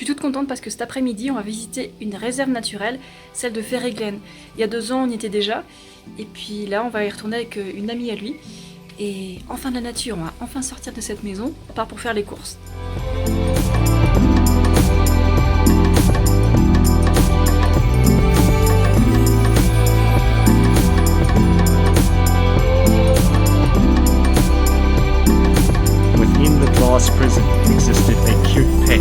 suis toute contente parce que cet après-midi, on va visiter une réserve naturelle, celle de Ferryglen. Il y a 2 ans, on y était déjà. Et puis là, on va y retourner avec une amie à lui. Et enfin de la nature, on va enfin sortir de cette maison, à part pour faire les courses. Within the glass prison existed a cute pet.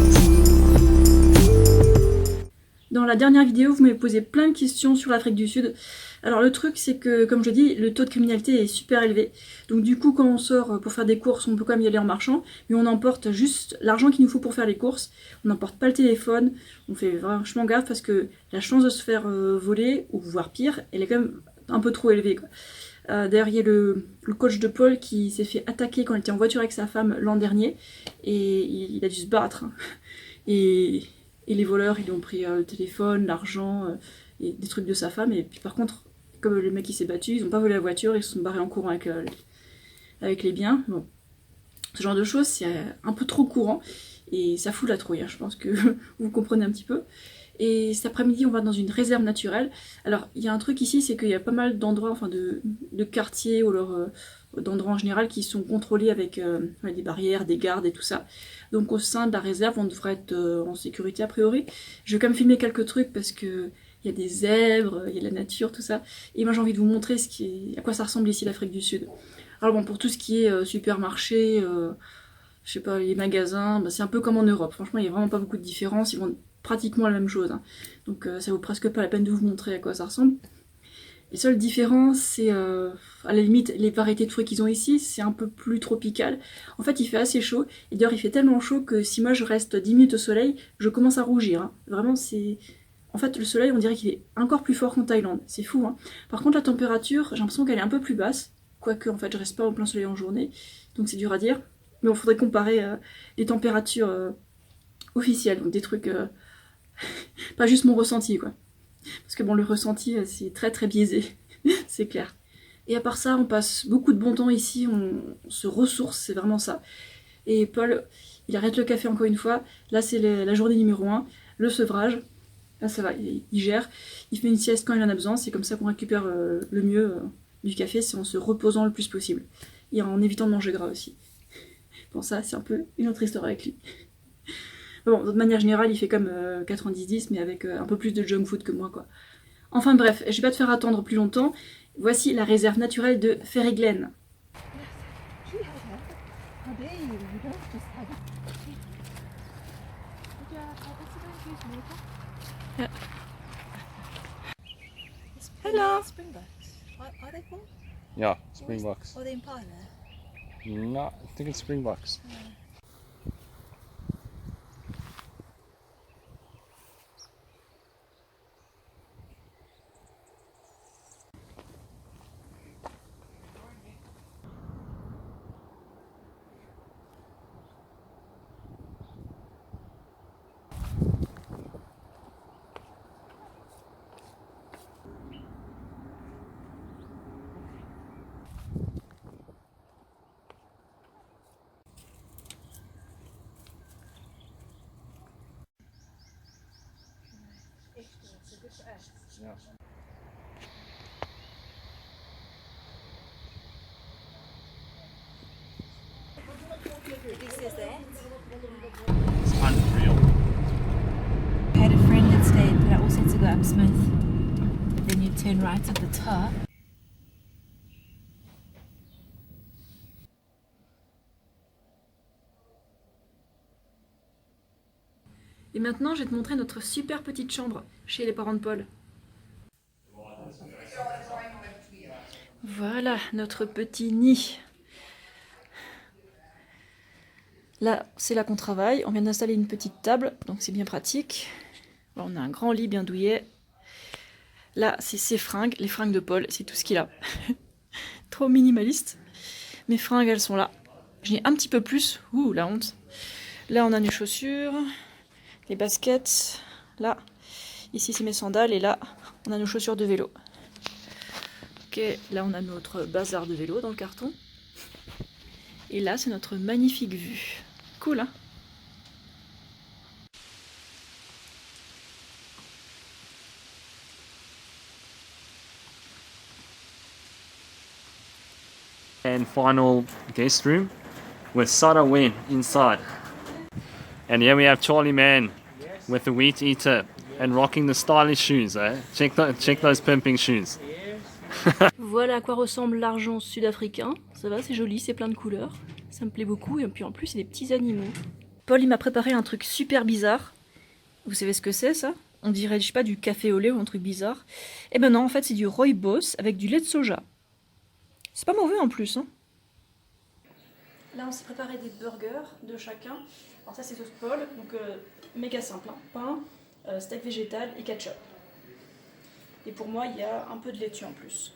Dans la dernière vidéo, vous m'avez posé plein de questions sur l'Afrique du Sud. Alors le truc, c'est que, comme je dis, le taux de criminalité est super élevé. Donc du coup, quand on sort pour faire des courses, on peut quand même y aller en marchant, mais on emporte juste l'argent qu'il nous faut pour faire les courses. On n'emporte pas le téléphone. On fait vachement gaffe parce que la chance de se faire voler, ou voire pire, elle est quand même un peu trop élevée, quoi. D'ailleurs, il y a le coach de Paul qui s'est fait attaquer quand il était en voiture avec sa femme l'an dernier, et il a dû se battre. Et les voleurs, ils lui ont pris le téléphone, l'argent, et des trucs de sa femme. Et puis par contre, comme le mec il s'est battu, ils n'ont pas volé la voiture, ils se sont barrés en courant avec les biens. Bon. Ce genre de choses, c'est un peu trop courant. Et ça fout la trouille, hein. Je pense que vous comprenez un petit peu. Et cet après-midi, on va dans une réserve naturelle. Alors, il y a un truc ici, c'est qu'il y a pas mal d'endroits, enfin de quartiers ou alors d'endroits en général qui sont contrôlés avec des barrières, des gardes et tout ça. Donc au sein de la réserve, on devrait être en sécurité a priori. Je vais quand même filmer quelques trucs parce que il y a des zèbres, il y a de la nature, tout ça. Et moi j'ai envie de vous montrer à quoi ça ressemble ici l'Afrique du Sud. Alors bon, pour tout ce qui est supermarché, je sais pas, les magasins, bah, c'est un peu comme en Europe. Franchement, il n'y a vraiment pas beaucoup de différence. Ils vendent pratiquement la même chose, hein. Donc ça vaut presque pas la peine de vous montrer à quoi ça ressemble. Les seules différences, c'est à la limite les variétés de fruits qu'ils ont ici, c'est un peu plus tropical. En fait, il fait assez chaud, et d'ailleurs il fait tellement chaud que si moi je reste 10 minutes au soleil, je commence à rougir, hein. Vraiment, c'est... En fait, le soleil, on dirait qu'il est encore plus fort qu'en Thaïlande, c'est fou, hein. Par contre, la température, j'ai l'impression qu'elle est un peu plus basse, quoique en fait je reste pas au plein soleil en journée, donc c'est dur à dire. Mais il faudrait comparer les températures officielles, donc des trucs... pas juste mon ressenti, quoi. Parce que bon, le ressenti, c'est très très biaisé, c'est clair. Et à part ça, on passe beaucoup de bon temps ici, on se ressource, c'est vraiment ça. Et Paul, il arrête le café encore une fois. Là, c'est la journée numéro 1, le sevrage. Là, ça va, il gère. Il fait une sieste quand il en a besoin, c'est comme ça qu'on récupère le mieux du café, c'est en se reposant le plus possible. Et en évitant de manger gras aussi. Bon, ça, c'est un peu une autre histoire avec lui. Bon, de manière générale, il fait comme 90-10, mais avec un peu plus de junk food que moi, quoi. Enfin bref, je vais pas te faire attendre plus longtemps. Voici la réserve naturelle de Ferryglen. Hello. Springboks. Are they called? Yeah, springboks. Or the impala? No, I think it's springboks. Yeah. This is it. It's unreal. I had a friend that stayed that also to go up Smith. Then you turn right at the top. Et maintenant, je vais te montrer notre super petite chambre chez les parents de Paul. Voilà notre petit nid. Là, c'est là qu'on travaille. On vient d'installer une petite table, donc c'est bien pratique. Là, on a un grand lit bien douillet. Là, c'est ses fringues, les fringues de Paul, c'est tout ce qu'il a. Trop minimaliste. Mes fringues, elles sont là. J'en ai un petit peu plus. Ouh, la honte. Là, on a des chaussures, les baskets. Là, ici, c'est mes sandales. Et là, on a nos chaussures de vélo. Ok, là, on a notre bazar de vélo dans le carton. Et là, c'est notre magnifique vue. Cool, hein? And final guest room with Sada Wen inside. And here we have Charlie Man with the wheat eater and rocking the stylish shoes. Check those pimping shoes. Voilà à quoi ressemble l'argent sud-africain. Ça va, c'est joli, c'est plein de couleurs. Ça me plaît beaucoup. Et puis en plus, c'est des petits animaux. Paul, il m'a préparé un truc super bizarre. Vous savez ce que c'est, ça? On dirait, je sais pas, du café au lait ou un truc bizarre. Eh ben non, en fait, c'est du rooibos avec du lait de soja. C'est pas mauvais en plus, hein. Là, on s'est préparé des burgers de chacun. Alors ça, c'est sauce Paul, donc méga simple, hein. Pain, steak végétal et ketchup. Et pour moi, il y a un peu de laitue en plus.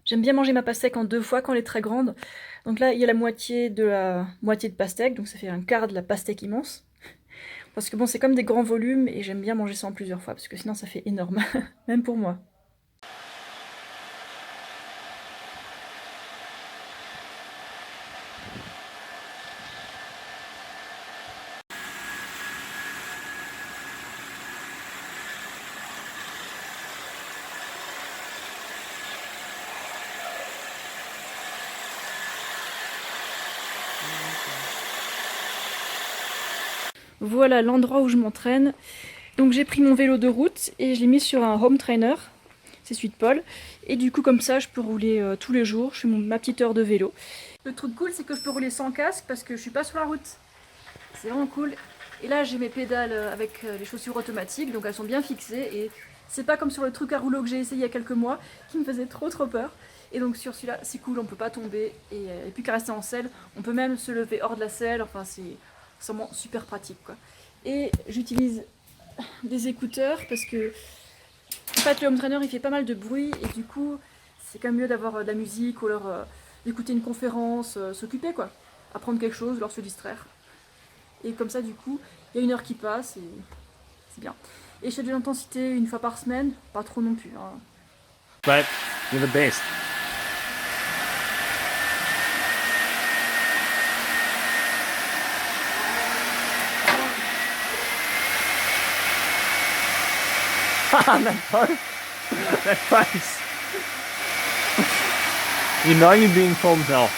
J'aime bien manger ma pastèque en 2 fois quand elle est très grande. Donc là, il y a la moitié de pastèque, donc ça fait un quart de la pastèque immense. Parce que bon, c'est comme des grands volumes et j'aime bien manger ça en plusieurs fois, parce que sinon ça fait énorme, même pour moi. Voilà l'endroit où je m'entraîne. Donc j'ai pris mon vélo de route et je l'ai mis sur un home trainer. C'est celui de Paul. Et du coup comme ça je peux rouler tous les jours. Je fais ma petite heure de vélo. Le truc cool c'est que je peux rouler sans casque parce que je suis pas sur la route. C'est vraiment cool. Et là j'ai mes pédales avec les chaussures automatiques. Donc elles sont bien fixées. Et c'est pas comme sur le truc à rouleau que j'ai essayé il y a quelques mois qui me faisait trop peur. Et donc sur celui-là c'est cool, on peut pas tomber. Et plus qu'à rester en selle. On peut même se lever hors de la selle. Enfin c'est vraiment super pratique quoi. Et j'utilise des écouteurs parce que en fait le home trainer il fait pas mal de bruit et du coup c'est quand même mieux d'avoir de la musique ou alors d'écouter une conférence, s'occuper quoi, apprendre quelque chose, leur se distraire. Et comme ça du coup il y a 1 heure qui passe et c'est bien. Et je fais de l'intensité 1 fois par semaine, pas trop non plus, hein. But you're the best. That face. You know you're being filmed now.